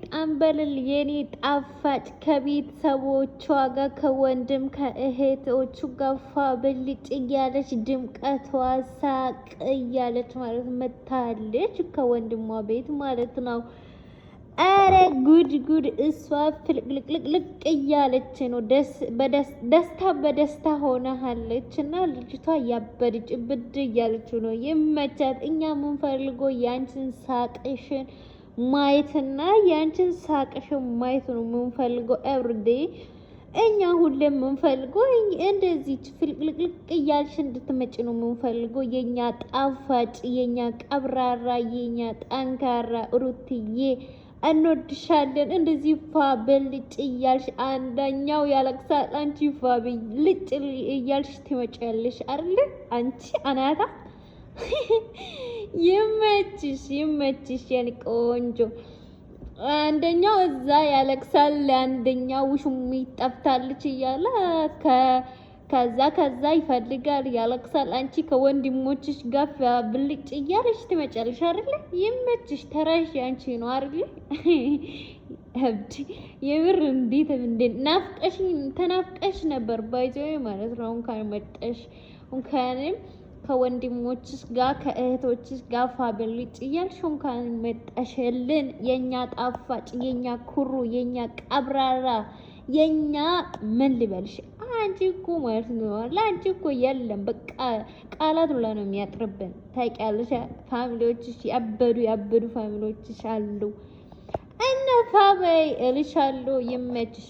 ጠንበልል የኔ ጣፋጭ ከቤተሰቦቿ ጋር ከወንድም ከእህቶቹ ጋር ብልጭ እያለች ድምቀቷ ሳቅ እያለች ማለት መታለች ከወንድሟ ቤት ማለት ነው። አረ ጉድ ጉድ! እሷ ፍልቅልቅልቅ እያለች ነው። በደስታ ሆናለች እና ልጅቷ ያበደች ብድ እያለች ነው። ይመቻት። እኛ የምንፈልገው ያንቺን ሳቅሽን ማየትና ያንቺን ሳቅሽን ማየት ነው የምንፈልገው። ኤቭሪዴ እኛ ሁሌ የምንፈልገው እንደዚህ ፍልቅልቅልቅ እያልሽ እንድትመጪ ነው የምንፈልገው። የኛ ጣፋጭ፣ የኛ ቀብራራ፣ የኛ ጠንካራ ሩትዬ እንወድሻለን። እንደዚህ ፋ በልጭ እያልሽ አንደኛው ያለቅሳል፣ አንቺ ፋ ልጭ እያልሽ ትመጪያለሽ አይደል? አንቺ አናታ ይመችሽ፣ ይመችሽ የኔ ቆንጆ። አንደኛው እዛ ያለቅሳል፣ አንደኛው ውሽሚት ጠፍታለች እያለ ከዛ ይፈልጋል፣ ያለቅሳል። አንቺ ከወንድሞችሽ ጋር ብልጭ እያለሽ ትመጫለሽ አይደል? ይመችሽ። ተራሽ አንቺ ነው አይደል? እብድ የምር እንዴት ተናፍቀሽ ነበር ባይዘው ማለት ነው። እንኳን መጣሽ። እንኳንም ከወንድሞችሽ ጋር ከእህቶችሽ ጋር ብልጭ እያልሽ እንኳን መጣሽልን። የኛ ጣፋጭ፣ የኛ ኩሩ፣ የኛ ቀብራራ፣ የኛ ምን ልበልሽ? አንቺ እኮ ማለት ነው ለአንቺ እኮ የለም በቃ ቃላት ብላ ነው የሚያጥርብን። ታውቂያለሽ፣ ፋሚሊዎችሽ ያበዱ ፋሚሊዎችሽ አሉ። እና ፋበይ እልሻለሁ። ይመችሽ።